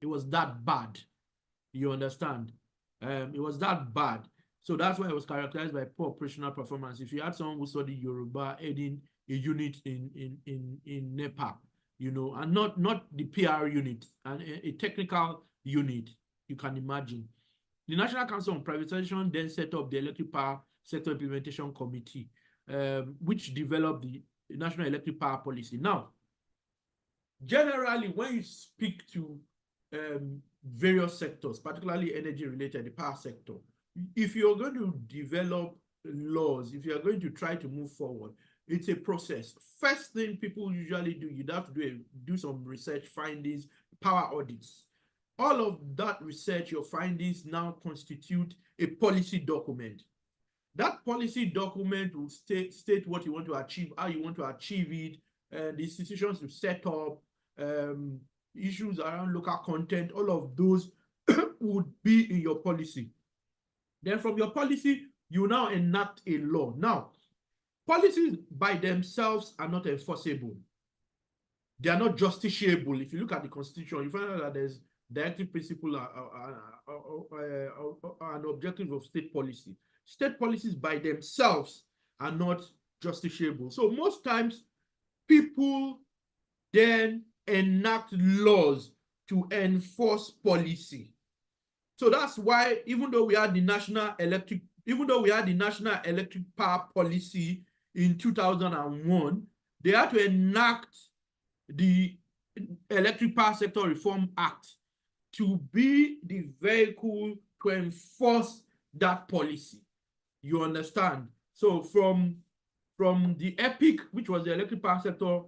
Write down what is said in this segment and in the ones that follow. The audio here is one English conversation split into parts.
It was that bad. You understand? It was that bad. So that's why it was characterized by poor operational performance. If you had someone who studied Yoruba heading a unit in NEPA, you know, and not the PR unit, and a technical unit, you can imagine. The National Council on Privatization then set up the Electric Power Sector Implementation Committee, which developed the National Electric Power Policy. Now, generally, when you speak to various sectors, particularly energy related, the power sector, if you're going to develop laws, if you're going to try to move forward, it's a process. First thing people usually do, you'd have to do some research findings, power audits. All of that research, your findings now constitute a policy document. That policy document will state what you want to achieve, how you want to achieve it, the institutions to set up, issues around local content, all of those would be in your policy. Then from your policy, you now enact a law. Now, policies by themselves are not enforceable. They are not justiciable. If you look at the Constitution, you find out that there's directive principle and objective of state policy. State policies by themselves are not justiciable. So most times, people then enact laws to enforce policy. So that's why, even though we had the National Electric Power Policy in 2001, they had to enact the Electric Power Sector Reform Act to be the vehicle to enforce that policy. You understand? So from the EPIC, which was the Electric Power Sector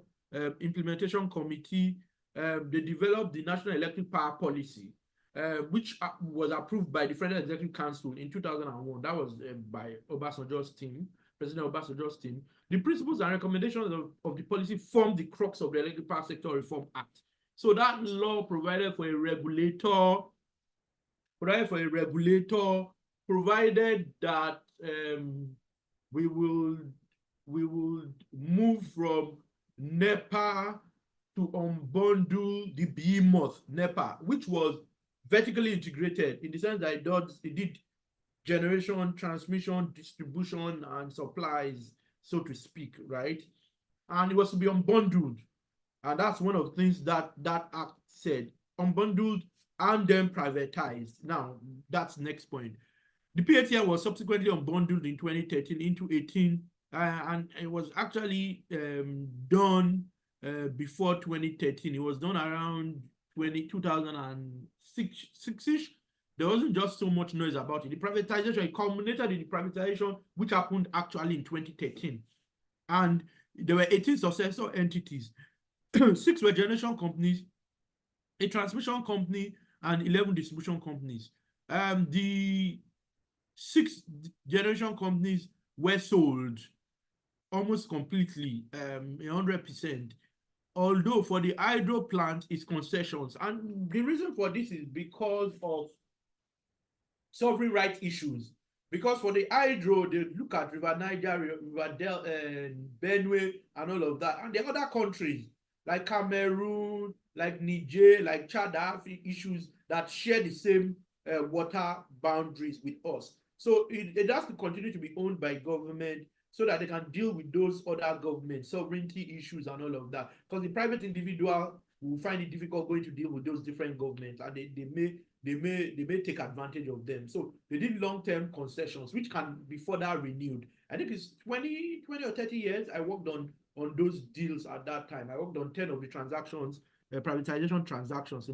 Implementation Committee, they developed the National Electric Power Policy, which was approved by the Federal Executive Council in 2001. That was by Obasanjo's team, President Obasanjo's team. The principles and recommendations of the policy formed the crux of the Electric Power Sector Reform Act. So that law provided for a regulator, provided that we will move from NEPA to unbundle the behemoth NEPA, which was vertically integrated in the sense that it did generation, transmission, distribution, and supplies, so to speak, right? And it was to be unbundled. And that's one of the things that act said, unbundled and then privatized. Now, that's the next point. The PATI was subsequently unbundled in 2013 into 18, and it was actually done before 2013. It was done around 2006-ish. There wasn't just so much noise about it. The privatization, it culminated in the privatization, which happened actually in 2013. And there were 18 successor entities. 6 were generation companies, a transmission company, and 11 distribution companies. The 6 generation companies were sold almost completely, 100%. Although for the hydro plant, it's concessions. And the reason for this is because of sovereign right issues. Because for the hydro, they look at River Niger, River Benue, and all of that. And the other countries, like Cameroon, like Niger, like Chad, have issues that share the same water boundaries with us. So it has to continue to be owned by government so that they can deal with those other governments, sovereignty issues and all of that. Because the private individual will find it difficult going to deal with those different governments, and they may take advantage of them. So they did long-term concessions, which can be further renewed. I think it's 20 or 30 years I worked on those deals at that time. I worked on 10 of the transactions, privatization transactions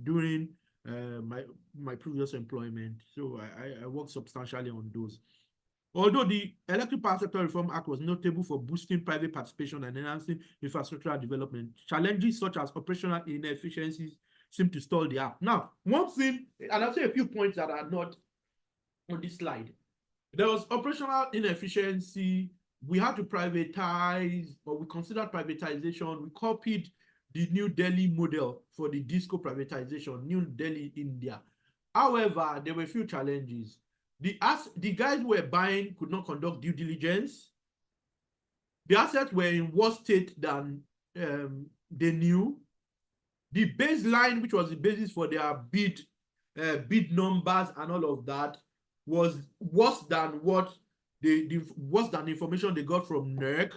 during my previous employment. So I worked substantially on those. Although the Electric Power Sector Reform Act was notable for boosting private participation and enhancing infrastructural development, challenges such as operational inefficiencies seem to stall the act. Now, one thing, and I'll say a few points that are not on this slide. There was operational inefficiency. We had to privatize, or we considered privatization. We copied the New Delhi model for the disco privatization, New Delhi, India. However, there were a few challenges. The guys who were buying could not conduct due diligence. The assets were in worse state than they knew. The baseline, which was the basis for their bid numbers and all of that, was worse than what worse than the information they got from NERC.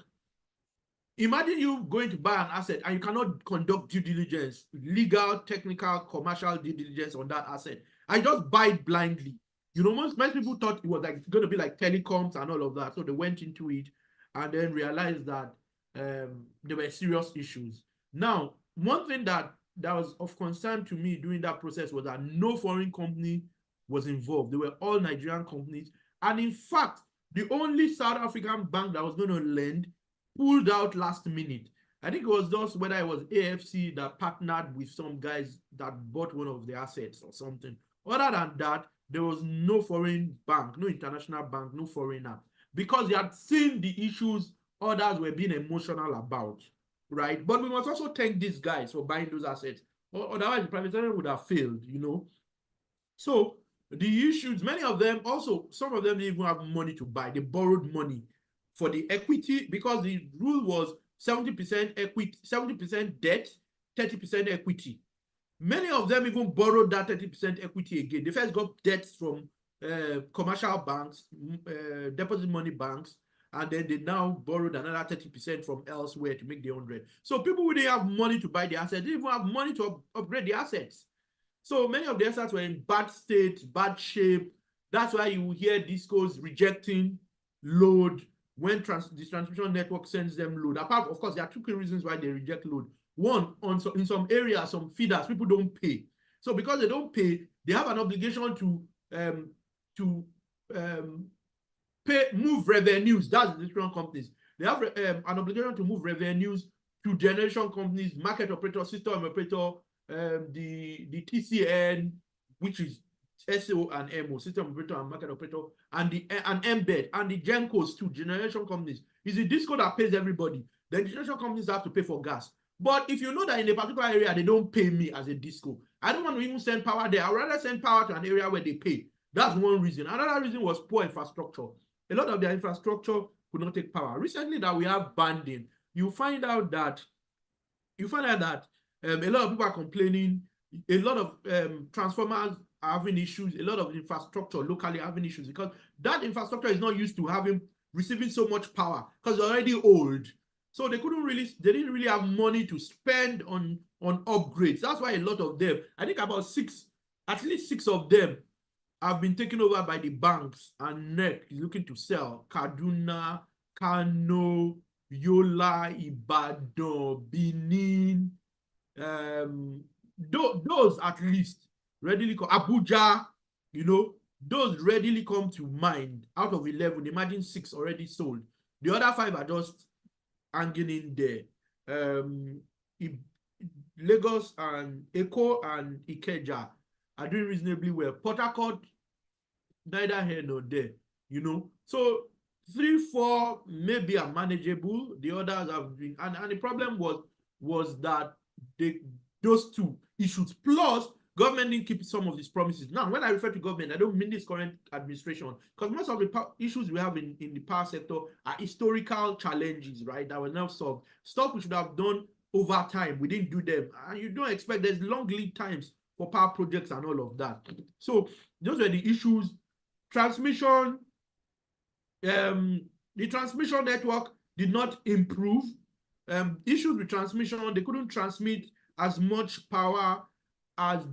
Imagine you going to buy an asset and you cannot conduct due diligence, legal, technical, commercial due diligence on that asset. I just buy it blindly. You know, most people thought it was like going to be like telecoms and all of that. So they went into it and then realized that there were serious issues. Now, one thing that was of concern to me during that process was that no foreign company was involved. They were all Nigerian companies. And in fact, the only South African bank that was going to lend pulled out last minute. I think it was just whether it was AFC that partnered with some guys that bought one of the assets or something. Other than that, there was no foreign bank, no international bank, no foreigner, because they had seen the issues others were being emotional about, right? But we must also thank these guys for buying those assets. Otherwise, the privatization would have failed, you know. So the issues, many of them also, some of them didn't even have money to buy. They borrowed money for the equity, because the rule was 70% equity, 70% debt, 30% equity. Many of them even borrowed that 30% equity again. They first got debts from commercial banks, deposit money banks, and then they now borrowed another 30% from elsewhere to make the 100. So people who didn't have money to buy the assets didn't even have money to upgrade the assets. So many of the assets were in bad state, bad shape. That's why you hear discos rejecting load when the transmission network sends them load. Apart, of course, there are two key reasons why they reject load. One, in some areas, some feeders, people don't pay. So because they don't pay, they have an obligation to move revenues. That's the different companies. They have an obligation to move revenues to generation companies, market operator, system operator, the TCN, which is SO and MO, system operator and market operator, and embed, and the Gencos too, generation companies. It's the disco that pays everybody. Then the generation companies have to pay for gas. But if you know that in a particular area, they don't pay me as a disco, I don't want to even send power there. I'd rather send power to an area where they pay. That's one reason. Another reason was poor infrastructure. A lot of their infrastructure could not take power. Recently that we have banding, you find out that a lot of people are complaining, a lot of transformers are having issues, a lot of infrastructure locally having issues, because that infrastructure is not used to receiving so much power, because they're already old. So they didn't really have money to spend on upgrades. That's why a lot of them, I think at least six of them have been taken over by the banks, and NEC is looking to sell. Kaduna, Kano, Yola, Ibadan, Benin, those at least readily come. Abuja, you know, those readily come to mind. Out of 11, imagine 6 already sold. The other 5 are just hanging in there. Lagos and Eko and Ikeja are doing reasonably well. Port Harcourt, neither here nor there, you know. So 3, 4 maybe are manageable. The others have been, and the problem was that those 2 issues, plus government didn't keep some of these promises. Now, when I refer to government, I don't mean this current administration, because most of the issues we have in the power sector are historical challenges, right, that were now solved. Stuff we should have done over time, we didn't do them, and you don't expect, there's long lead times for power projects and all of that. So those were the issues. Transmission, the transmission network did not improve. Issues with transmission, they couldn't transmit as much power as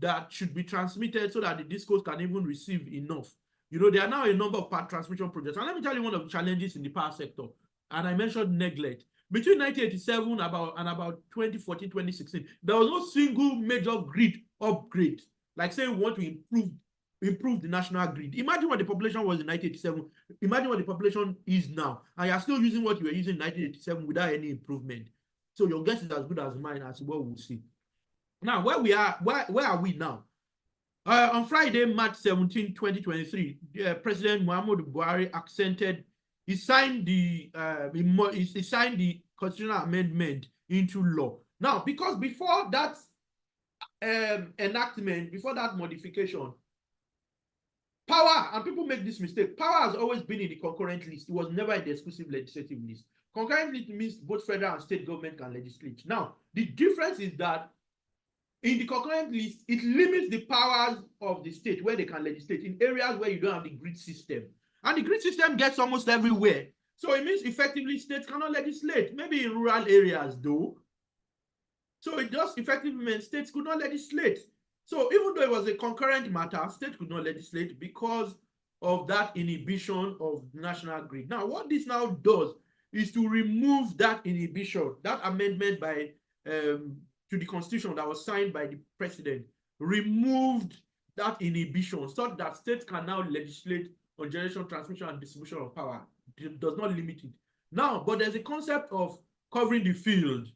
that should be transmitted so that the discos can even receive enough. You know, there are now a number of power transmission projects. And let me tell you one of the challenges in the power sector. And I mentioned neglect. Between 1987 and about 2014, 2016, there was no single major grid upgrade. Like say we want to improve the national grid. Imagine what the population was in 1987. Imagine what the population is now. And you're still using what you were using in 1987 without any improvement. So your guess is as good as mine as what we'll see. Now, where are we now? On Friday, March 17, 2023, President Muhammadu Buhari he signed the constitutional amendment into law. Now, because before that enactment, before that modification, power, and people make this mistake, power has always been in the concurrent list. It was never in the exclusive legislative list. Concurrent list means both federal and state government can legislate. Now, the difference is that in the concurrent list, it limits the powers of the state where they can legislate in areas where you don't have the grid system. And the grid system gets almost everywhere. So it means effectively states cannot legislate, maybe in rural areas though. So it just effectively means states could not legislate. So even though it was a concurrent matter, states could not legislate because of that inhibition of national grid. Now, what this now does is to remove that inhibition, that amendment by to the constitution that was signed by the president, removed that inhibition such that states can now legislate on generation, transmission, and distribution of power. It does not limit it. Now, but there's a concept of covering the field.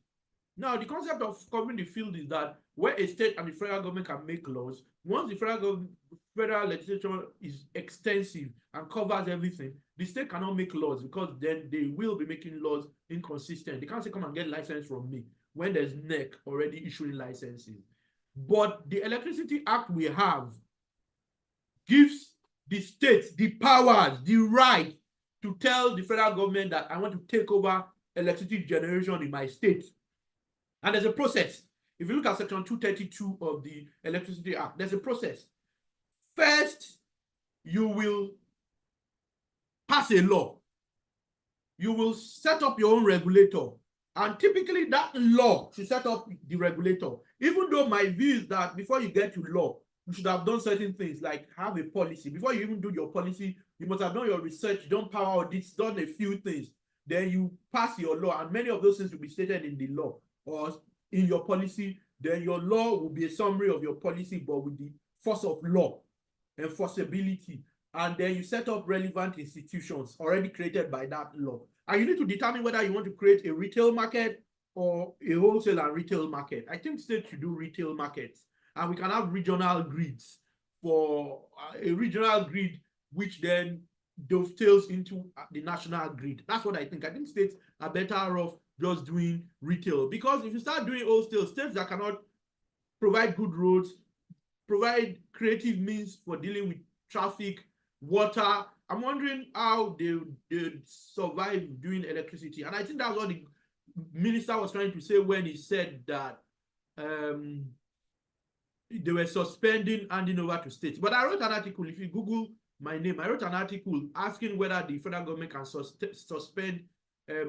Now, the concept of covering the field is that where a state and the federal government can make laws, once the federal legislation is extensive and covers everything, the state cannot make laws because then they will be making laws inconsistent. They can't say, come and get license from me when there's NEC already issuing licenses. But the Electricity Act we have gives the states the powers, the right to tell the federal government that I want to take over electricity generation in my state. And there's a process. If you look at section 232 of the Electricity Act, there's a process. First, you will pass a law. You will set up your own regulator. And typically that law should set up the regulator. Even though my view is that before you get to law, you should have done certain things like have a policy. Before you even do your policy, you must have done your research, done power audits, done a few things. Then you pass your law, and many of those things will be stated in the law or in your policy. Then your law will be a summary of your policy, but with the force of law, enforceability. And then you set up relevant institutions already created by that law. And you need to determine whether you want to create a retail market or a wholesale and retail market. I think states should do retail markets. And we can have regional grids for a regional grid, which then dovetails into the national grid. That's what I think. I think states are better off just doing retail. Because if you start doing wholesale, states that cannot provide good roads, provide creative means for dealing with traffic, water, I'm wondering how they survive doing electricity. And I think that's what the minister was trying to say when he said that they were suspending handing over to states. But I wrote an article, if you Google my name, I wrote an article asking whether the federal government can suspend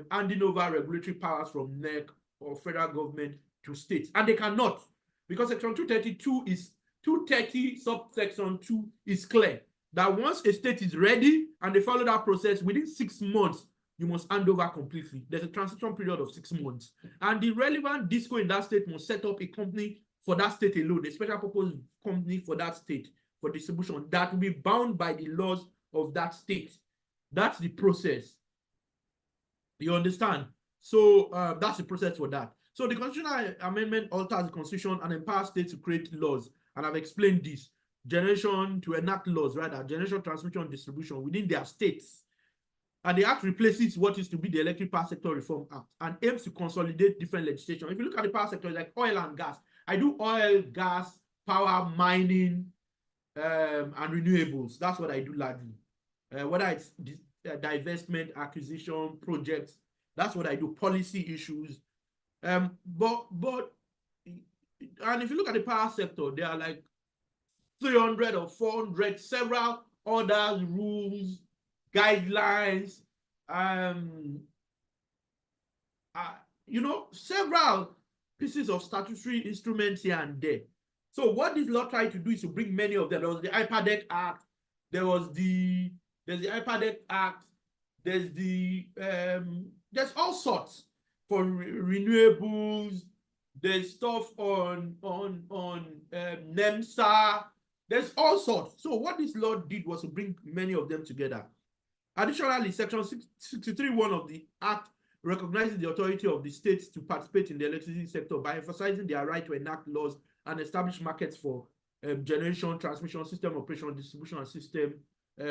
handing over regulatory powers from NEC or federal government to states. And they cannot, because section 230 subsection 2 is clear that once a state is ready and they follow that process, within 6 months, you must hand over completely. There's a transition period of 6 months. And the relevant disco in that state must set up a company for that state alone, a special purpose company for that state, for distribution, that will be bound by the laws of that state. That's the process. You understand? So that's the process for that. So the constitutional amendment alters the constitution and empowers states to create laws. And I've explained this. Generation to enact laws, rather, generation, transmission, and distribution within their states. And the act replaces what is to be the Electric Power Sector Reform Act and aims to consolidate different legislation. If you look at the power sector, like oil and gas, I do oil, gas, power, mining, and renewables. That's what I do largely. Whether it's divestment, acquisition, projects, that's what I do. Policy issues. And if you look at the power sector, there are like 300 or 400, several orders, rules, guidelines, several pieces of statutory instruments here and there. So what this law tried to do is to bring many of them. There was the IPADEC Act, there's the IPADEC Act, there's all sorts for renewables, there's stuff on NEMSA, there's all sorts. So what this law did was to bring many of them together. Additionally, section 63(1) of the Act recognizes the authority of the states to participate in the electricity sector by emphasizing their right to enact laws and establish markets for generation, transmission, system operation, distribution, and system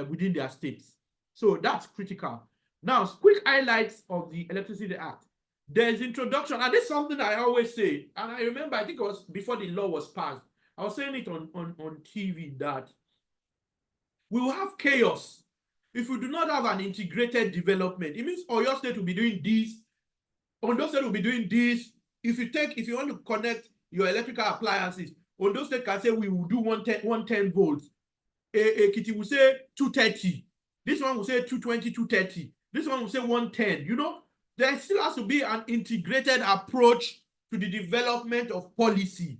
within their states. So that's critical. Now, quick highlights of the Electricity Act. There's introduction, and this is something I always say, and I remember, I think it was before the law was passed, I was saying it on TV that we will have chaos if we do not have an integrated development. It means Oyo State will be doing this, Ondo State will be doing this. If you want to connect your electrical appliances. Ondo State can say we will do 110 volts. Ekiti will say 230. This one will say 220, 230. This one will say 110. You know, there still has to be an integrated approach to the development of policy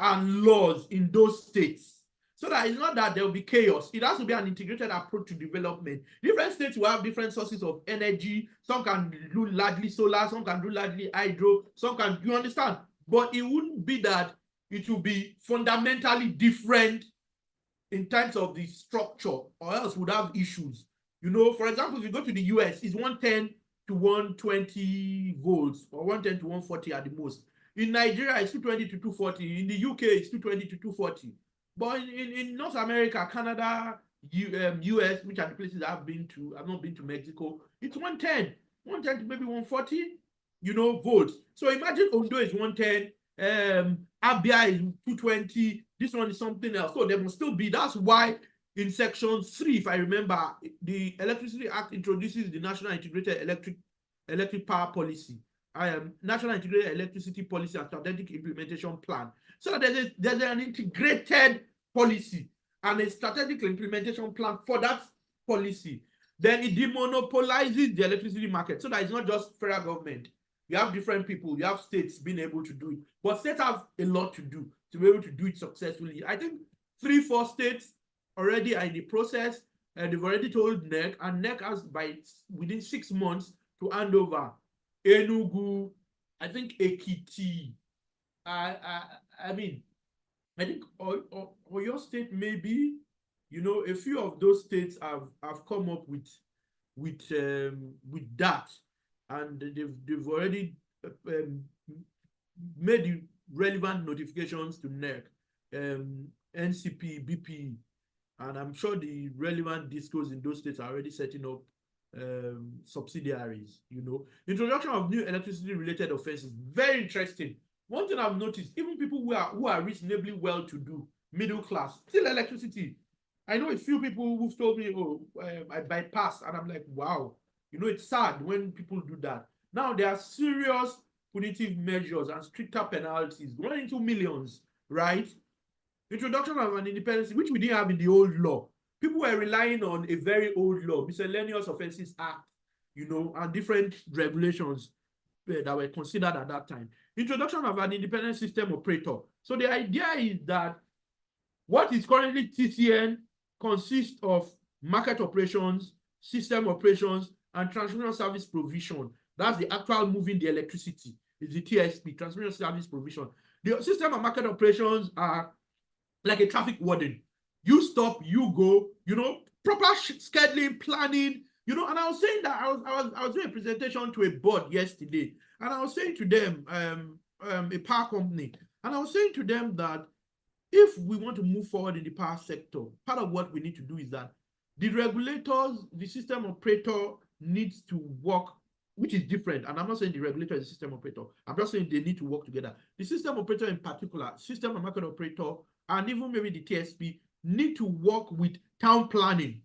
and laws in those states. So that it's not that there will be chaos. It has to be an integrated approach to development. Different states will have different sources of energy. Some can do largely solar, some can do largely hydro, some can, you understand? But it wouldn't be that it will be fundamentally different in terms of the structure, or else would have issues. You know, for example, if you go to the US, it's 110 to 120 volts, or 110 to 140 at the most. In Nigeria, it's 220 to 240. In the UK, it's 220 to 240. But in North America, Canada, US, which are the places I've been to, I've not been to Mexico, it's 110 to maybe 140, you know, volts. So imagine Ondo is 110, Abia is 220, this one is something else. So there must still be, that's why in section 3, if I remember, the Electricity Act introduces the National Integrated Electric Power Policy, National Integrated Electricity Policy and Strategic Implementation Plan. So there's an integrated policy and a strategic implementation plan for that policy. Then it demonopolizes the electricity market, so that it's not just federal government. You have different people, you have states being able to do it, but states have a lot to do to be able to do it successfully. I think 3-4 states already are in the process, and they've already told NEC, and NEC has within 6 months to hand over Enugu, I think Ekiti. I mean, I think your state maybe, you know, a few of those states have come up with that, and they've already made the relevant notifications to NEC, NCP, BP, and I'm sure the relevant discos in those states are already setting up subsidiaries. You know, introduction of new electricity related offenses, very interesting. One thing I've noticed, even people who are reasonably well-to-do, middle class, still electricity. I know a few people who've told me, oh, I bypassed, and I'm like, wow. You know, it's sad when people do that. Now there are serious punitive measures and stricter penalties going into millions, right? Introduction of an independence, which we didn't have in the old law. People were relying on a very old law, Miscellaneous Offences Act, you know, and different regulations that were considered at that time. Introduction of an independent system operator. So the idea is that what is currently TCN consists of market operations, system operations, and transmission service provision. That's the actual moving the electricity. It's the TSP, transmission service provision. The system and market operations are like a traffic warden. You stop, you go, you know, proper scheduling, planning, you know. And I was saying that I was doing a presentation to a board yesterday, and I was saying to them, a power company, and I was saying to them that if we want to move forward in the power sector, part of what we need to do is that the regulators, the system operator needs to work, which is different. And I'm not saying the regulator is the system operator. I'm just saying they need to work together. The system operator in particular, system and market operator, and even maybe the TSP need to work with town planning.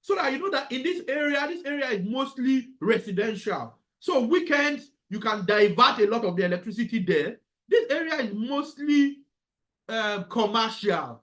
So that you know that in this area is mostly residential. So weekends, you can divert a lot of the electricity there. This area is mostly commercial.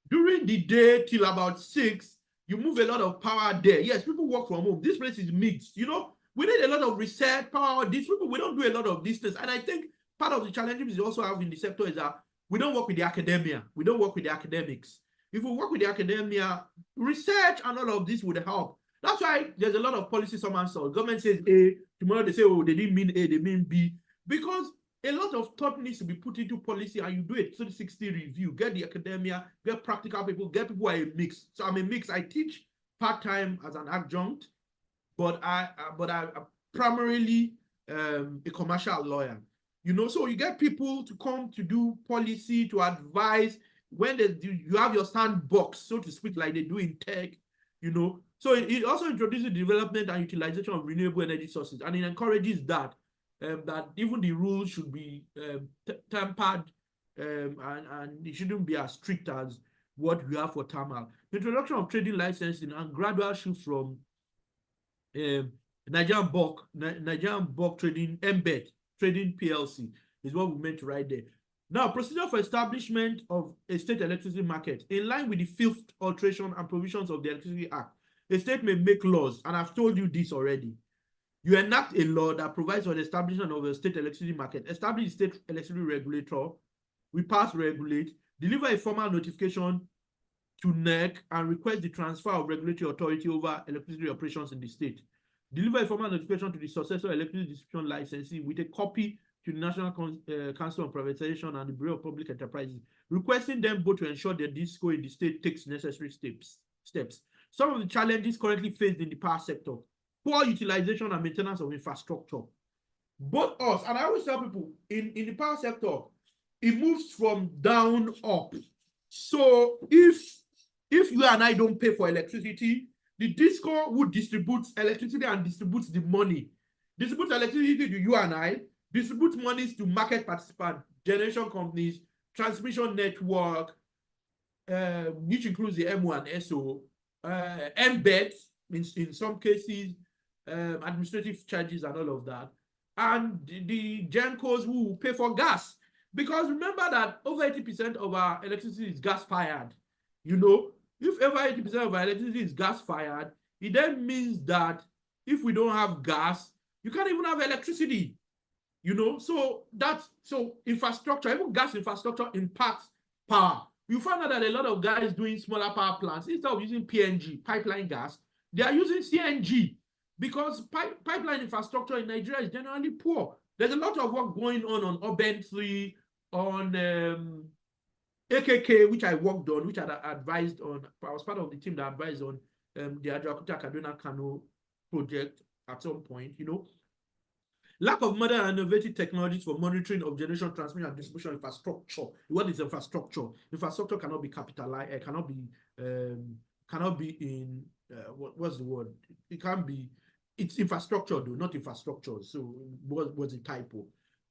During the day till about 6, you move a lot of power there. Yes, people work from home. This place is mixed. You know, we need a lot of research power. These people, we don't do a lot of this. And I think part of the challenges we also have in the sector is that we don't work with the academia. We don't work with the academics. If we work with the academia, research and all of this would help. That's why there's a lot of policy somersault. Government says A, tomorrow they say, oh, they didn't mean A, they mean B. Because a lot of thought needs to be put into policy, and you do it 360 review. Get the academia, get practical people, get people who are a mix. So I'm a mix. I teach part-time as an adjunct, but I'm primarily a commercial lawyer. You know, so you get people to come to do policy, to advise. When you have your sandbox, so to speak, like they do in tech, you know. So it also introduces the development and utilization of renewable energy sources, and it encourages that even the rules should be tempered, and it shouldn't be as strict as what we have for thermal. Introduction of trading licensing and gradual shift from Nigerian bulk trading, embed trading PLC is what we meant to write there. Now, procedure for establishment of a state electricity market in line with the fifth alteration and provisions of the Electricity Act. A state may make laws, and I've told you this already. You enact a law that provides for the establishment of a state electricity market, establish a state electricity regulator, we pass regulate, deliver a formal notification to NEC and request the transfer of regulatory authority over electricity operations in the state. Deliver a formal notification to the successor electricity distribution licensee with a copy to the National Council on Privatization and the Bureau of Public Enterprises, requesting them both to ensure that DISCO in the state takes necessary steps. Some of the challenges currently faced in the power sector: poor utilization and maintenance of infrastructure. Both us, and I always tell people, in the power sector, it moves from down up. So if you and I don't pay for electricity, the DISCO would distribute electricity and distributes the money. Distribute electricity to you and I, distribute monies to market participants, generation companies, transmission network, which includes the M1 SO, embeds in some cases, administrative charges and all of that, and the gencos who will pay for gas. Because remember that over 80% of our electricity is gas-fired. You know, if over 80% of our electricity is gas-fired, it then means that if we don't have gas, you can't even have electricity. You know, so infrastructure, even gas infrastructure, impacts power. You find out that a lot of guys doing smaller power plants, instead of using PNG, pipeline gas, they are using CNG, because pipeline infrastructure in Nigeria is generally poor. There's a lot of work going on Urban 3, on AKK, which I worked on, which I advised on. I was part of the team that advised on the Ajaokuta Kaduna Kano project at some point, you know. Lack of modern and innovative technologies for monitoring of generation, transmission, and distribution infrastructure. What is infrastructure? Infrastructure cannot be capitalized, cannot be in, what's the word? It can't be, it's infrastructure though, not infrastructure. So what's a typo?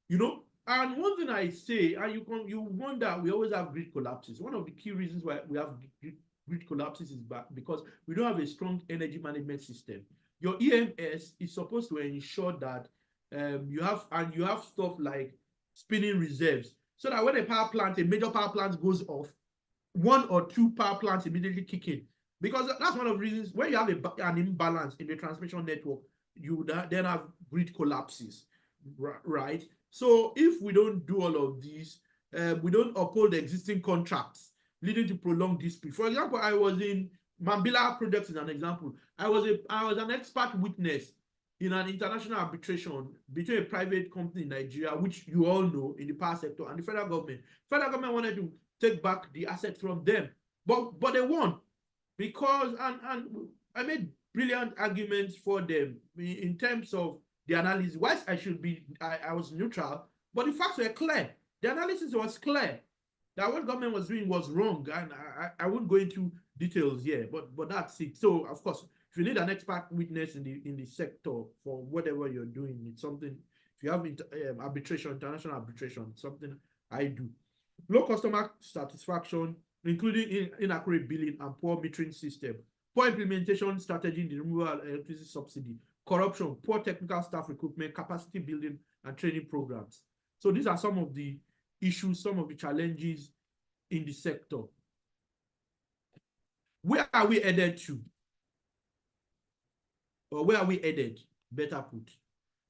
You know? And one thing I say, and you wonder, we always have grid collapses. One of the key reasons why we have grid collapses is because we don't have a strong energy management system. Your EMS is supposed to ensure that you have stuff like spinning reserves, so that when a major power plant goes off, 1 or 2 power plants immediately kick in. Because that's one of the reasons when you have an imbalance in the transmission network, you then have grid collapses, right? So if we don't do all of these, we don't uphold the existing contracts, leading to prolonged dispute. For example, I was in Mambila Project, is an example. I was an expert witness in an international arbitration between a private company in Nigeria, which you all know, in the power sector, and the federal government. Federal government wanted to take back the assets from them, but they won, because and I made brilliant arguments for them in terms of the analysis. Whilst I was neutral, but the facts were clear. The analysis was clear that what government was doing was wrong, and I won't go into details here, but that's it. So of course, if you need an expert witness in the sector for whatever you're doing, it's something. If you have arbitration, international arbitration, something I do. Low customer satisfaction, including inaccurate billing and poor metering system, poor implementation strategy in the removal of electricity subsidy, corruption, poor technical staff recruitment, capacity building, and training programs. So these are some of the issues, some of the challenges in the sector. Where are we headed to? Or where are we headed? Better put.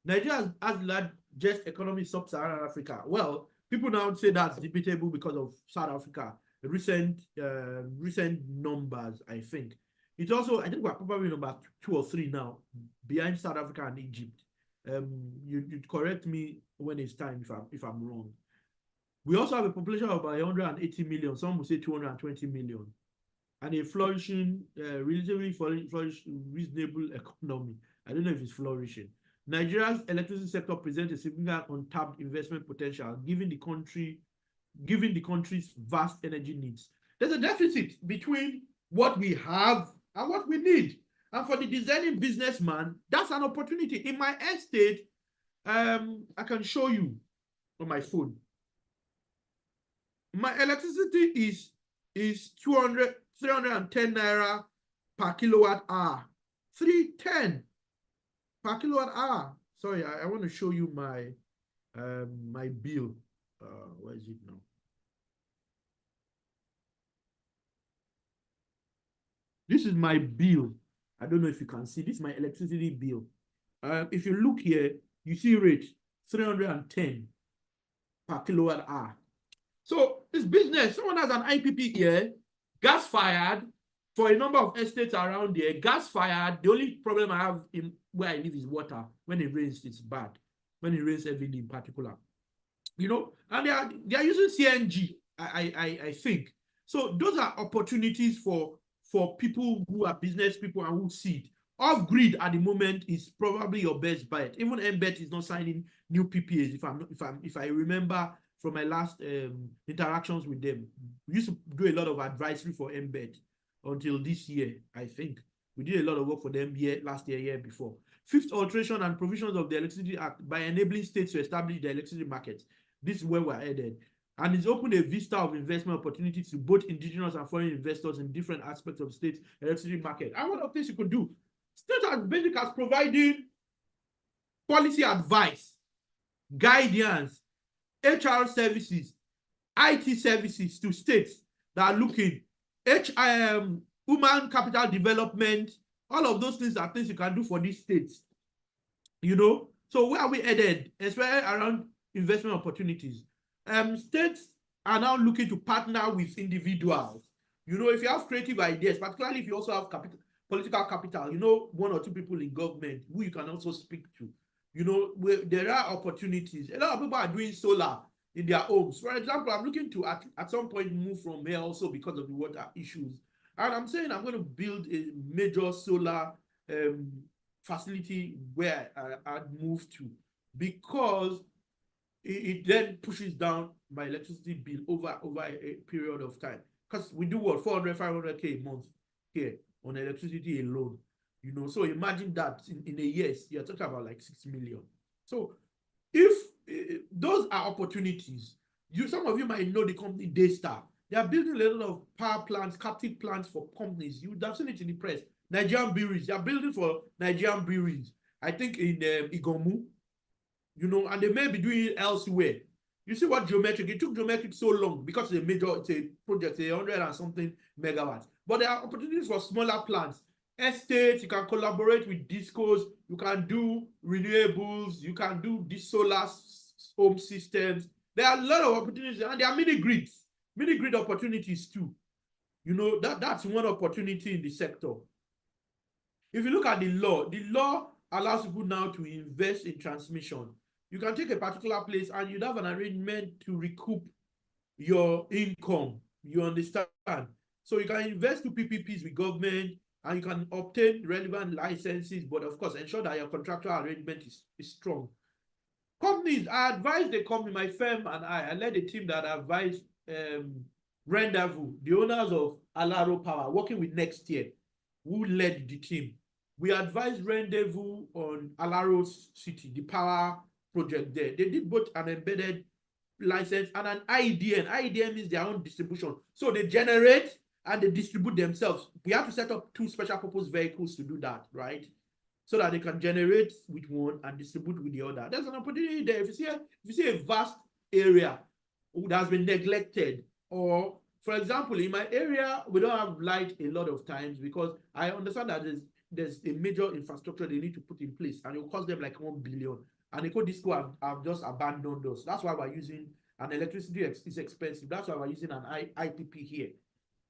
Nigeria has the largest economy in sub-Saharan Africa. Well, people now say that's debatable because of South Africa. Recent numbers, I think. It's also, I think we're probably number 2 or 3 now, behind South Africa and Egypt. You'd correct me when it's time if I'm wrong. We also have a population of about 180 million. Some would say 220 million. And a flourishing, relatively reasonable economy. I don't know if it's flourishing. Nigeria's electricity sector presents a significant untapped investment potential, given the country's vast energy needs. There's a deficit between what we have and what we need. And for the designing businessman, that's an opportunity. In my estate, I can show you on my phone. My electricity is 310 naira per kilowatt hour. 310 per kilowatt hour. Sorry, I want to show you my my bill. Where is it now? This is my bill. I don't know if you can see. This is my electricity bill. If you look here, you see rate 310 per kilowatt hour. So this business, someone has an IPP here, gas fired for a number of estates around here, gas fired. The only problem I have in where I live is water. When it rains, it's bad. When it rains heavily in particular. And they are using CNG, I think. So those are opportunities for people who are business people and who see it. Off grid at the moment is probably your best bet. Even MBET is not signing new PPAs. If I remember from my last interactions with them, we used to do a lot of advisory for MBET until this year. I think we did a lot of work for them last year before. Fifth, alteration and provisions of the Electricity Act by enabling states to establish the electricity market. This is where we're headed. And it's opened a vista of investment opportunities to both indigenous and foreign investors in different aspects of the state electricity market. And one of the things you could do, state as basic as providing policy advice, guidance, HR services, IT services to states that are looking, human capital development, all of those things are things you can do for these states. So where are we headed, especially around investment opportunities? States are now looking to partner with individuals. If you have creative ideas, particularly if you also have political capital, one or two people in government who you can also speak to. There are opportunities. A lot of people are doing solar in their homes. For example, I'm looking to at some point move from here also because of the water issues. And I'm saying I'm going to build a major solar facility where I'd move to, because it then pushes down my electricity bill over a period of time. Because we do what, 400, 500K a month here on electricity alone. So imagine that in a year, you're talking about like 6 million. So if those are opportunities, some of you might know the company Daystar. They are building a lot of power plants, captive plants for companies. You would have seen it in the press. Nigerian breweries. They are building for Nigerian breweries. I think in Igomu, and they may be doing it elsewhere. You see what Geometric, it took Geometric so long because it's a project, 100 and something megawatts. But there are opportunities for smaller plants. Estates, you can collaborate with discos, you can do renewables, you can do these solar home systems. There are a lot of opportunities, and there are mini grid opportunities too. That's one opportunity in the sector. If you look at the law allows people now to invest in transmission. You can take a particular place and you'd have an arrangement to recoup your income. You understand? So you can invest to PPPs with government, and you can obtain relevant licenses, but of course, ensure that your contractual arrangement is strong. Companies, I advise the company, my firm and I led a team that advised Rendezvous, the owners of Alaro Power, working with Next Year, who led the team. We advised Rendezvous on Alaro City, the power project there. They did both an embedded license and an IDN. IDN means their own distribution. So they generate and they distribute themselves. We have to set up 2 special purpose vehicles to do that, right? So that they can generate with one and distribute with the other. There's an opportunity there. If you see a vast area that has been neglected, or for example, in my area, we don't have light a lot of times because I understand that there's a major infrastructure they need to put in place, and it will cost them like 1 billion. And EcoDisco have just abandoned us. That's why we're using an electricity is expensive. That's why we're using an IPP here.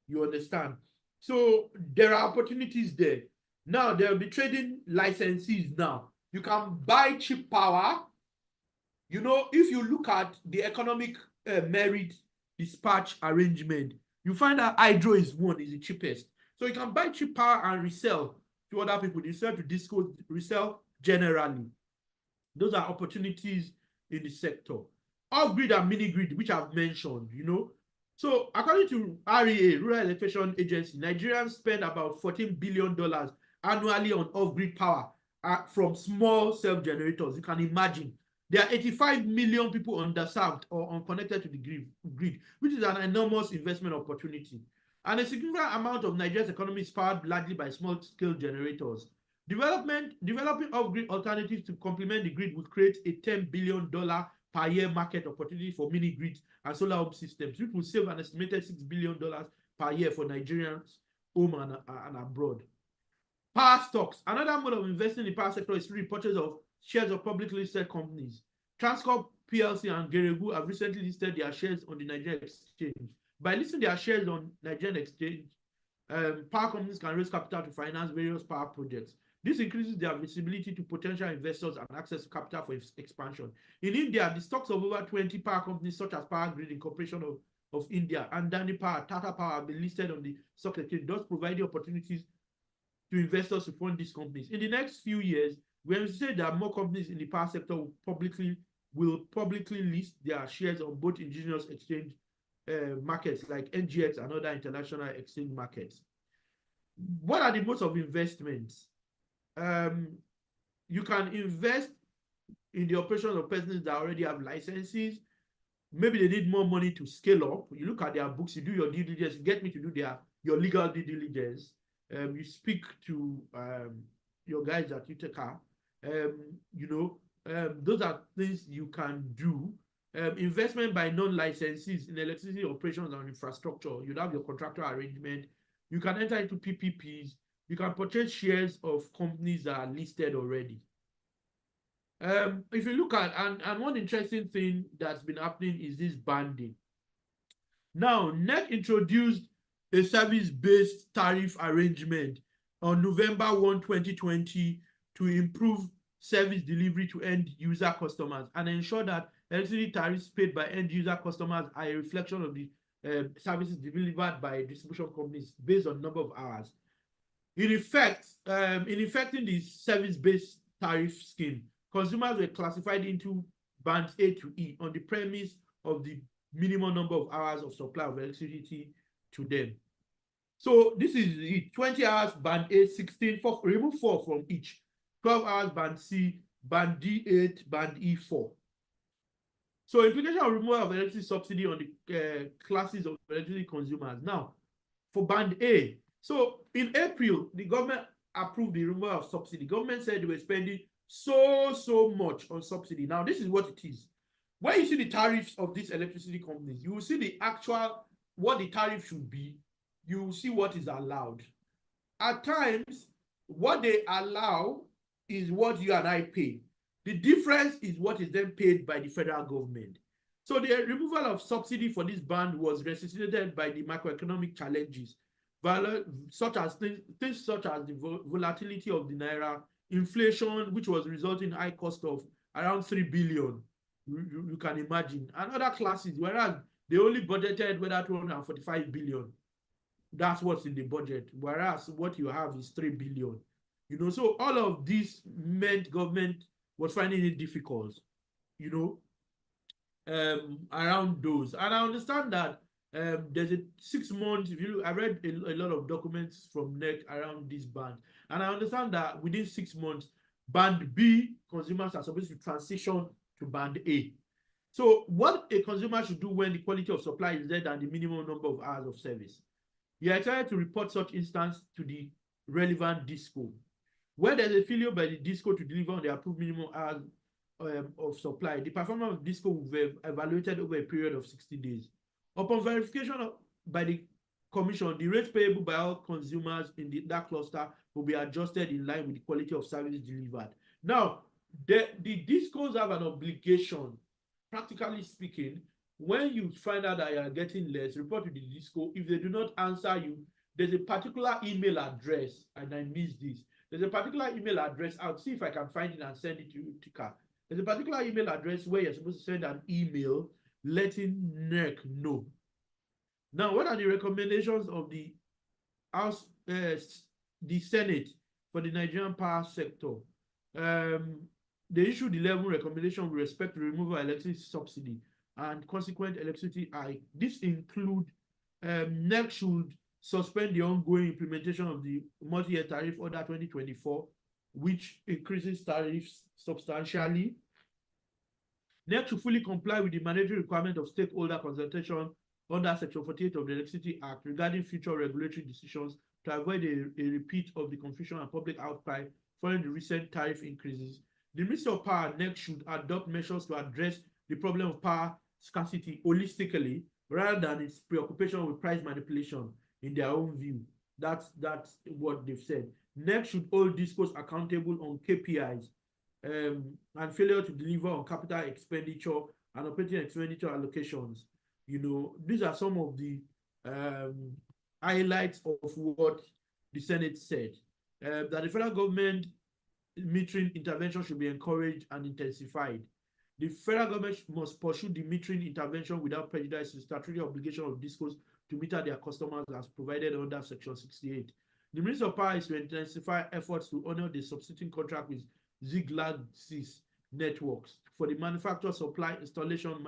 You understand? So there are opportunities there. Now there will be trading licenses now. You can buy cheap power. If you look at the economic merit dispatch arrangement, you find that hydro is the cheapest. So you can buy cheap power and resell to other people. You sell to disco, resell generally. Those are opportunities in the sector. Off-grid and mini-grid, which I've mentioned, So according to REA, Rural Electrification Agency, Nigerians spend about $14 billion annually on off-grid power from small self-generators. You can imagine. There are 85 million people underserved or unconnected to the grid, which is an enormous investment opportunity. And a significant amount of Nigeria's economy is powered largely by small-scale generators. Developing off-grid alternatives to complement the grid would create a $10 billion per year market opportunity for mini grids and solar home systems, which will save an estimated $6 billion per year for Nigerians home and abroad. Power stocks. Another mode of investing in the power sector is through the purchase of shares of publicly listed companies. Transcorp PLC and Geregu have recently listed their shares on the Nigerian exchange. By listing their shares on Nigerian exchange, power companies can raise capital to finance various power projects. This increases their visibility to potential investors and access to capital for expansion. In India, the stocks of over 20 power companies such as Power Grid Incorporation of India and Adani Power, Tata Power have been listed on the stock exchange, thus providing opportunities to investors to fund these companies. In the next few years, we anticipate that more companies in the power sector will publicly list their shares on both indigenous exchange markets like NGX and other international exchange markets. What are the modes of investments? You can invest in the operations of persons that already have licenses. Maybe they need more money to scale up. You look at their books, you do your due diligence, you get me to do your legal due diligence. You speak to your guys at Utica. Those are things you can do. Investment by non-licensees in electricity operations and infrastructure. You have your contractual arrangement. You can enter into PPPs. You can purchase shares of companies that are listed already. If you look at, and one interesting thing that's been happening is this banding. Now, NEC introduced a service-based tariff arrangement on November 1, 2020 to improve service delivery to end user customers and ensure that electricity tariffs paid by end user customers are a reflection of the services delivered by distribution companies based on number of hours. In effect, in effecting the service-based tariff scheme, consumers were classified into bands A to E on the premise of the minimum number of hours of supply of electricity to them. So this is it. 20 hours band A, 16, remove 4 from each. 12 hours band C, band D 8, band E 4. So implication of removal of electricity subsidy on the classes of electricity consumers. Now, for band A, so in April, the government approved the removal of subsidy. The government said they were spending so much on subsidy. Now, this is what it is. When you see the tariffs of these electricity companies, you will see the actual, what the tariff should be. You will see what is allowed. At times, what they allow is what you and I pay. The difference is what is then paid by the federal government. So the removal of subsidy for this band was necessitated by the macroeconomic challenges, such as things such as the volatility of the naira, inflation, which was resulting in high cost of around 3 billion. You can imagine. And other classes, whereas they only budgeted whether 245 billion. That's what's in the budget. Whereas what you have is 3 billion. So all of this meant government was finding it difficult, around those. And I understand that there's a 6 months, I read a lot of documents from NEC around this band. And I understand that within 6 months, band B consumers are supposed to transition to band A. So what a consumer should do when the quality of supply is less than the minimum number of hours of service? You are expected to report such instance to the relevant DISCO. Where there's a failure by the DISCO to deliver on the approved minimum hours of supply, the performance of DISCO will be evaluated over a period of 60 days. Upon verification by the Commission, the rates payable by all consumers in that cluster will be adjusted in line with the quality of service delivered. Now, the DISCOs have an obligation, practically speaking. When you find out that you are getting less, report to the DISCO. If they do not answer you, there's a particular email address, and I missed this. There's a particular email address. I'll see if I can find it and send it to you, Utica. There's a particular email address where you're supposed to send an email letting NEC know. Now, what are the recommendations of the House, the Senate for the Nigerian power sector? They issued 11 recommendations with respect to removal of electricity subsidy and consequent electricity hike. This include NEC should suspend the ongoing implementation of the multi-year tariff order 2024, which increases tariffs substantially. NEC should fully comply with the mandatory requirement of stakeholder consultation under Section 48 of the Electricity Act regarding future regulatory decisions to avoid a repeat of the confusion and public outcry following the recent tariff increases. The Ministry of Power, NEC, should adopt measures to address the problem of power scarcity holistically rather than its preoccupation with price manipulation in their own view. That's what they've said. Next should hold discourse accountable on KPIs and failure to deliver on capital expenditure and operating expenditure allocations. You know, these are some of the highlights of what the Senate said. That the federal government metering intervention should be encouraged and intensified. The federal government must pursue the metering intervention without prejudice to the statutory obligation of discos to meter their customers as provided under Section 68. The Minister of Power is to intensify efforts to honor the substituting contract with Zigbee networks for the manufacture, supply, installation,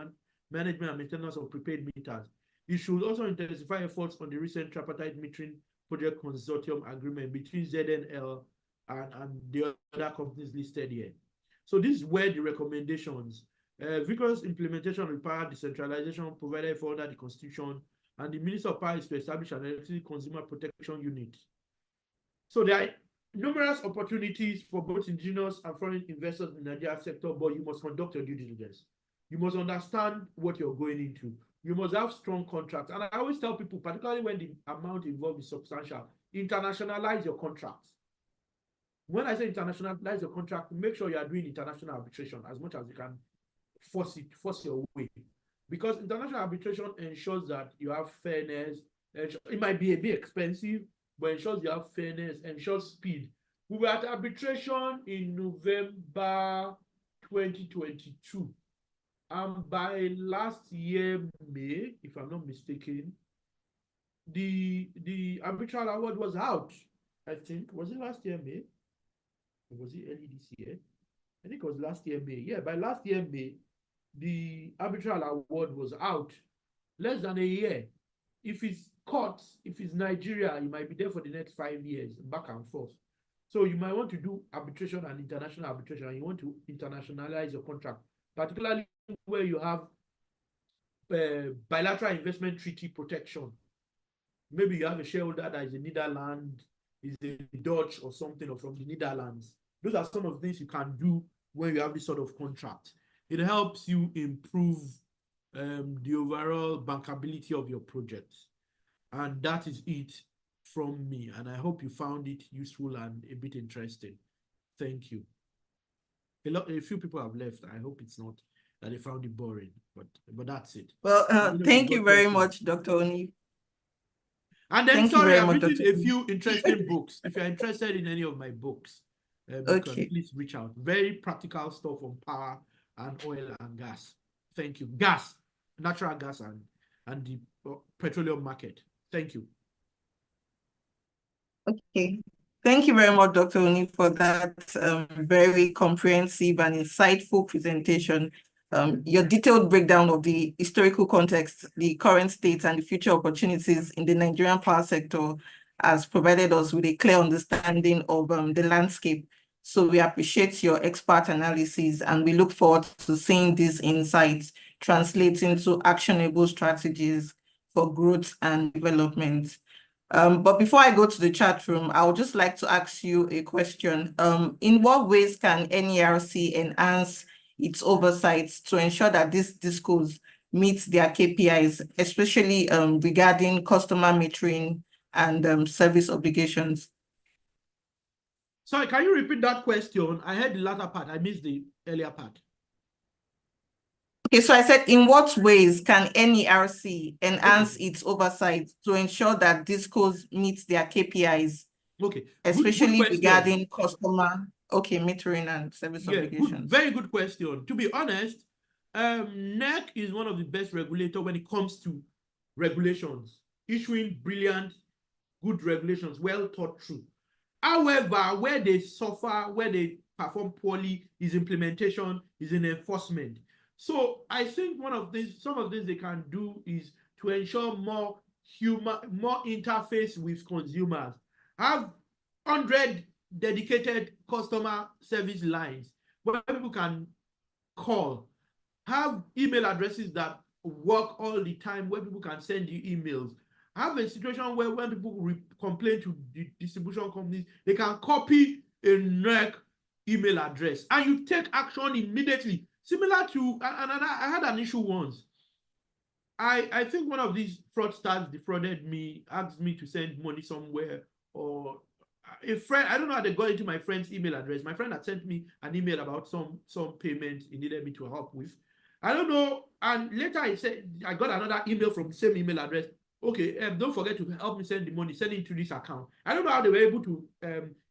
management, and maintenance of prepaid meters. It should also intensify efforts on the recent tripartite metering project consortium agreement between ZNL and the other companies listed here. So these were the recommendations. Vigorous implementation require decentralization provided for under the Constitution, and the Minister of Power is to establish an electricity consumer protection unit. So there are numerous opportunities for both indigenous and foreign investors in the Nigeria sector, but you must conduct your due diligence. You must understand what you're going into. You must have strong contracts. And I always tell people, particularly when the amount involved is substantial, internationalize your contracts. When I say internationalize your contract, make sure you are doing international arbitration as much as you can. Force your way, because international arbitration ensures that you have fairness. It might be a bit expensive, but ensures you have fairness, ensures speed. We were at arbitration in November 2022, and by last year May, if I'm not mistaken, the arbitral award was out. I think, was it last year May? Or was it early this year? I think it was last year May. Yeah, by last year May, the arbitral award was out. Less than a year. If it's court, if it's Nigeria, you might be there for the next 5 years, back and forth. So you might want to do arbitration and international arbitration, and you want to internationalize your contract, particularly where you have bilateral investment treaty protection. Maybe you have a shareholder that is in Netherlands, is a Dutch or something, or from the Netherlands. Those are some of the things you can do when you have this sort of contract. It helps you improve the overall bankability of your projects. And that is it from me. And I hope you found it useful and a bit interesting. Thank you. A few people have left. I hope it's not that they found it boring, but that's it. Well, thank you very much, Dr. Oni. And then, sorry, I've written a few interesting books. If you're interested in any of my books, you can please reach out. Very practical stuff on power and oil and gas. Thank you. Gas, natural gas, and the petroleum market. Thank you. Okay. Thank you very much, Dr. Oni, for that very comprehensive and insightful presentation. Your detailed breakdown of the historical context, the current state, and the future opportunities in the Nigerian power sector has provided us with a clear understanding of the landscape. So we appreciate your expert analysis, and we look forward to seeing these insights translate into actionable strategies for growth and development. But before I go to the chat room, I would just like to ask you a question. In what ways can NERC enhance its oversight to ensure that these discos meet their KPIs, especially regarding customer metering and service obligations? Sorry, can you repeat that question? I heard the latter part. I missed the earlier part. Okay, so I said, in what ways can NERC enhance its oversight to ensure that discos meet their KPIs? Okay, especially regarding customer metering and service obligations. Very good question. To be honest, NERC is one of the best regulators when it comes to regulations, issuing brilliant, good regulations, well thought through. However, where they suffer, where they perform poorly is implementation, is in enforcement. So I think some of this they can do is to ensure more interface with consumers. Have 100 dedicated customer service lines where people can call. Have email addresses that work all the time where people can send you emails. Have a situation where when people complain to the distribution companies, they can copy a NERC email address and you take action immediately. Similar to, and I had an issue once. I think one of these fraudsters defrauded me, asked me to send money somewhere, or a friend, I don't know how they got into my friend's email address. My friend had sent me an email about some payment he needed me to help with. I don't know. And later I got another email from the same email address. Okay, don't forget to help me send the money, send it to this account. I don't know how they were able to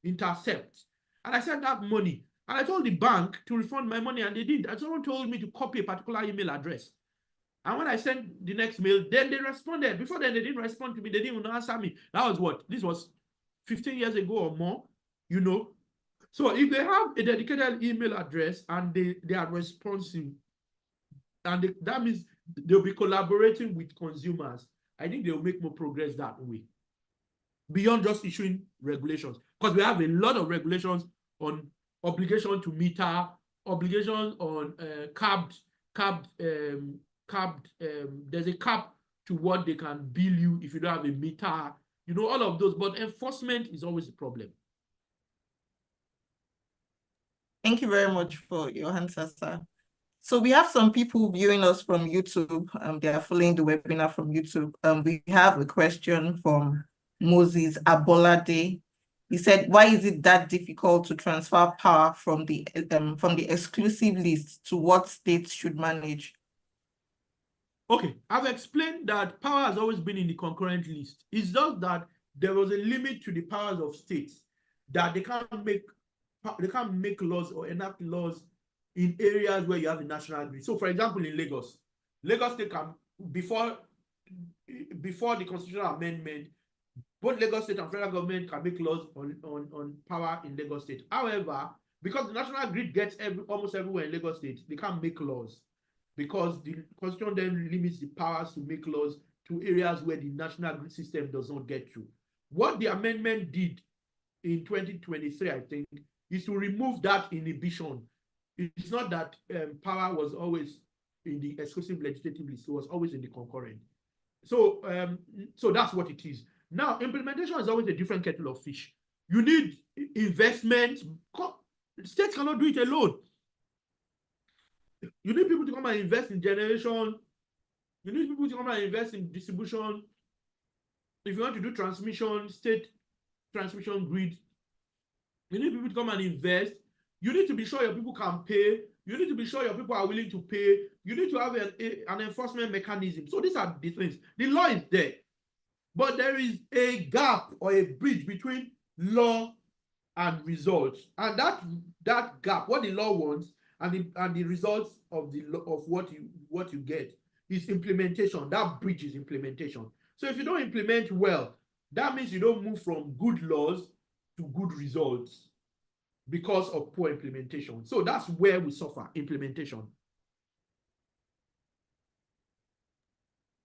intercept. And I sent that money. And I told the bank to refund my money, and they did. And someone told me to copy a particular email address. And when I sent the next mail, then they responded. Before then, they didn't respond to me. They didn't even answer me. That was what? This was 15 years ago or more, you know. So if they have a dedicated email address and they are responsive, and that means they'll be collaborating with consumers, I think they'll make more progress that way. Beyond just issuing regulations. Because we have a lot of regulations on obligation to meter, obligations on there's a cap to what they can bill you if you don't have a meter, you know, all of those. But enforcement is always a problem. Thank you very much for your answer, sir. So we have some people viewing us from YouTube. They are following the webinar from YouTube. We have a question from Moses Abolade. He said, why is it that difficult to transfer power from the exclusive list to what states should manage? Okay, I've explained that power has always been in the concurrent list. It's just that there was a limit to the powers of states, that they can't make laws or enact laws in areas where you have a national grid. So, for example, in Lagos State can, before the constitutional amendment, both Lagos State and federal government can make laws on power in Lagos State. However, because the national grid gets almost everywhere in Lagos State, they can't make laws, because the constitution then limits the powers to make laws to areas where the national grid system does not get to. What the amendment did in 2023, I think, is to remove that inhibition. It's not that power was always in the exclusive legislative list, it was always in the concurrent. So, so that's what it is. Now, implementation is always a different kettle of fish. You need investment. States cannot do it alone. You need people to come and invest in generation. You need people to come and invest in distribution. If you want to do transmission, state transmission grid, you need people to come and invest. You need to be sure your people can pay. You need to be sure your people are willing to pay. You need to have an enforcement mechanism. So these are the things. The law is there, but there is a gap or a bridge between law and results. And that gap, what the law wants and the results of what you get, is implementation. That bridge is implementation. So if you don't implement well, that means you don't move from good laws to good results because of poor implementation. So that's where we suffer, implementation.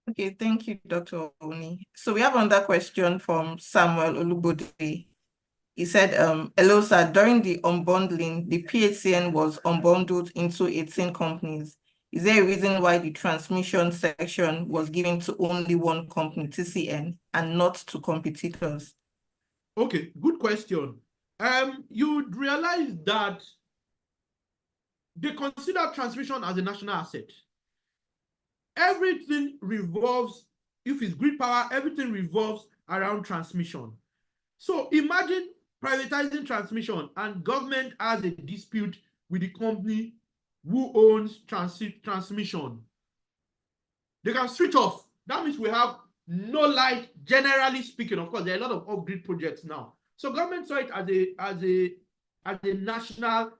Okay, thank you, Dr. Oni. So we have another question from Samuel Olubode. He said, hello, sir. During the unbundling, the PHCN was unbundled into 18 companies. Is there a reason why the transmission section was given to only one company, TCN, and not to competitors? Okay, good question. You'd realize that they consider transmission as a national asset. Everything revolves, if it's grid power, everything revolves around transmission. So imagine privatizing transmission and government has a dispute with the company who owns transmission. They can switch off. That means we have no light, generally speaking. Of course, there are a lot of off-grid projects now. So government saw it as a national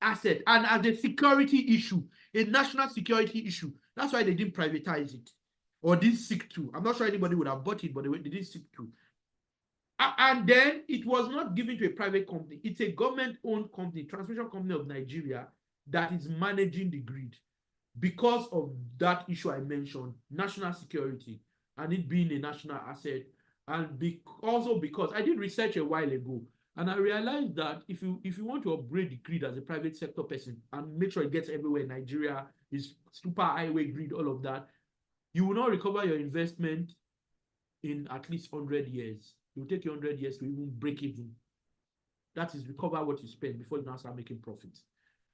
asset and as a security issue, a national security issue. That's why they didn't privatize it or didn't seek to. I'm not sure anybody would have bought it, but they didn't seek to. And then it was not given to a private company. It's a government-owned company, transmission company of Nigeria, that is managing the grid because of that issue I mentioned, national security, and it being a national asset. And also because I did research a while ago, and I realized that if you want to upgrade the grid as a private sector person and make sure it gets everywhere in Nigeria, is super highway grid, all of that, you will not recover your investment in at least 100 years. It will take you 100 years to even break even. That is, recover what you spend before you now start making profits.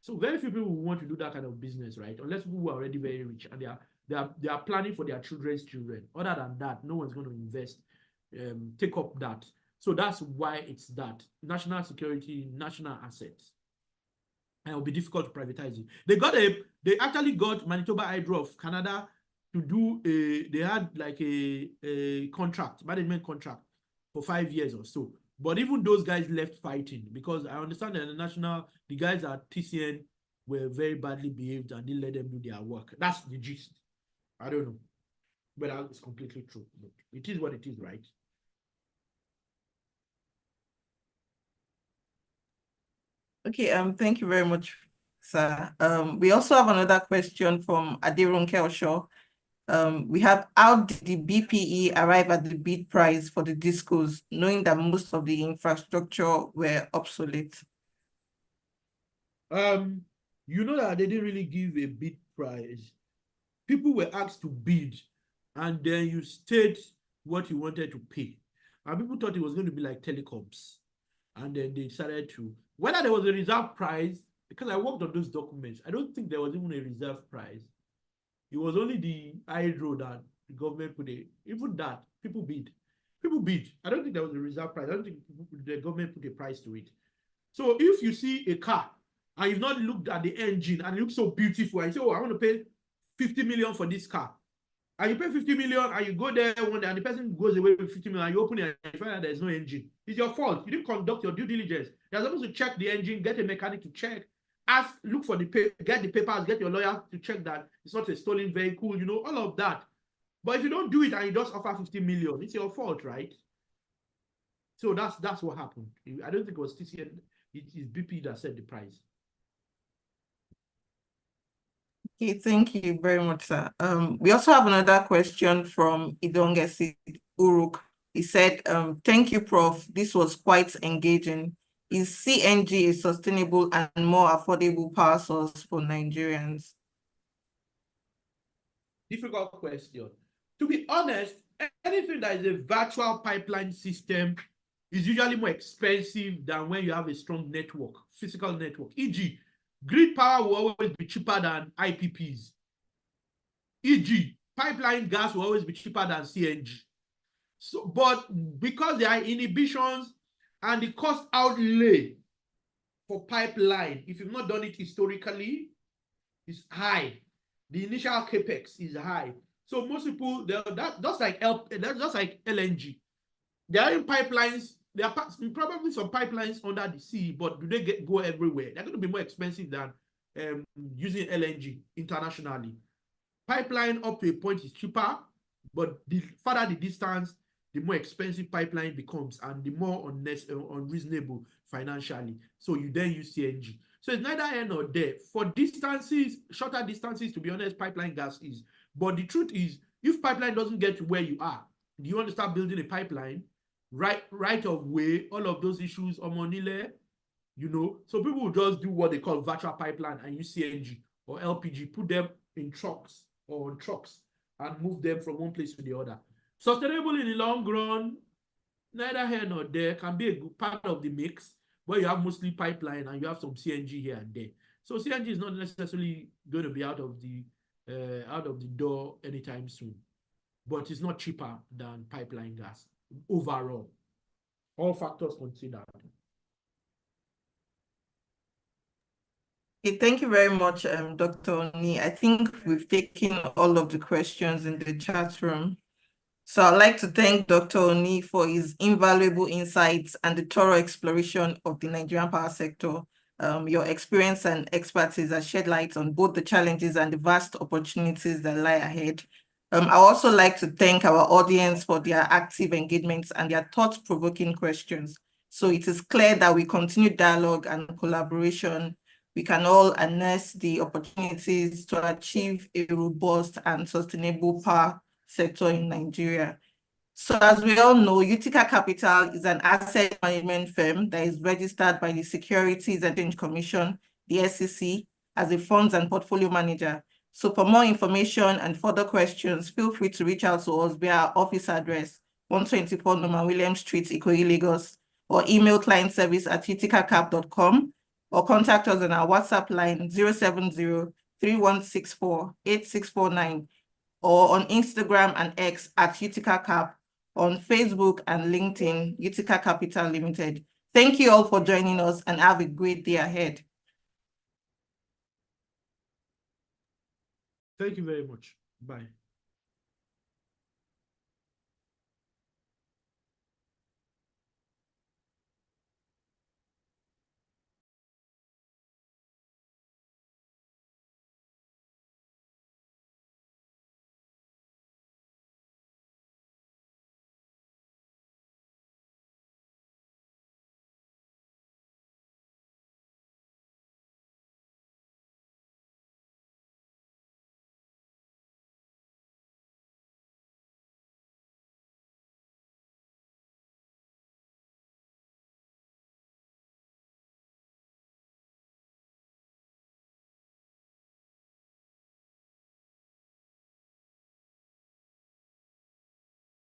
So very few people want to do that kind of business, right? Unless people who are already very rich and they are planning for their children's children. Other than that, no one's going to invest, take up that. So that's why it's that national security, national assets, and it will be difficult to privatize it. They actually got Manitoba Hydro of Canada to do they had like a contract, management contract for 5 years or so. But even those guys left fighting because I understand that the guys at TCN were very badly behaved and didn't let them do their work. That's the gist. I don't know, but that's completely true. But it is what it is, right? Okay, thank you very much, sir. We also have another question from Adirunke Osho. We have, how did the BPE arrive at the bid price for the discos, knowing that most of the infrastructure were obsolete? You know that they didn't really give a bid price. People were asked to bid, and then you state what you wanted to pay. And people thought it was going to be like telecoms. And then they decided to, whether there was a reserve price, because I worked on those documents, I don't think there was even a reserve price. It was only the hydro that the government put it. Even that, people bid. People bid. I don't think there was a reserve price. I don't think the government put a price to it. So if you see a car and you've not looked at the engine and it looks so beautiful, and you say, oh, I want to pay 50 million for this car. And you pay 50 million and you go there one day and the person goes away with 50 million and you open it and you find out there's no engine. It's your fault. You didn't conduct your due diligence. You're supposed to check the engine, get a mechanic to check, look for get the papers, get your lawyer to check that it's not a stolen vehicle, you know, all of that. But if you don't do it and you just offer 50 million, it's your fault, right? So that's what happened. I don't think it was TCN, it is BP that set the price. Okay, thank you very much, sir. We also have another question from Idongesi Uruk. He said, thank you, Prof. This was quite engaging. Is CNG a sustainable and more affordable power source for Nigerians? Difficult question. To be honest, anything that is a virtual pipeline system is usually more expensive than when you have a strong network, physical network. E.g., grid power will always be cheaper than IPPs. E.g., pipeline gas will always be cheaper than CNG. So, but because there are inhibitions and the cost outlay for pipeline, if you've not done it historically, is high. The initial capex is high. So most people, that's like LNG. There are pipelines. There are probably some pipelines under the sea, but do they go everywhere? They're going to be more expensive than using LNG internationally. Pipeline up to a point is cheaper, but the further the distance, the more expensive pipeline becomes and the more unreasonable financially. So you then use CNG. So it's neither here nor there. For distances, shorter distances, to be honest, pipeline gas is. But the truth is, if pipeline doesn't get to where you are, do you want to start building a pipeline? Right of way, all of those issues, Omonile, you know. So people will just do what they call virtual pipeline and use CNG or LPG, put them in trucks or on trucks and move them from one place to the other. Sustainable in the long run, neither here nor there, can be a good part of the mix where you have mostly pipeline and you have some CNG here and there. So CNG is not necessarily going to be out of the door anytime soon, but it's not cheaper than pipeline gas overall, all factors considered. Okay, thank you very much, Dr. Oni. I think we've taken all of the questions in the chat room. So I'd like to thank Dr. Oni for his invaluable insights and the thorough exploration of the Nigerian power sector. Your experience and expertise has shed light on both the challenges and the vast opportunities that lie ahead. I also like to thank our audience for their active engagements and their thought-provoking questions. So it is clear that with continued dialogue and collaboration, we can all harness the opportunities to achieve a robust and sustainable power sector in Nigeria. So as we all know, Utica Capital is an asset management firm that is registered by the Securities and Exchange Commission, the SEC, as a funds and portfolio manager. So for more information and further questions, feel free to reach out to us via our office address, 124 Norman Williams Street, Ikoyi, Lagos, or email clientservice@uticacap.com, or contact us on our WhatsApp line 070-3164-8649 or on Instagram and X at Utica Cap, on Facebook and LinkedIn, Utica Capital Limited. Thank you all for joining us and have a great day ahead. Thank you very much. Bye.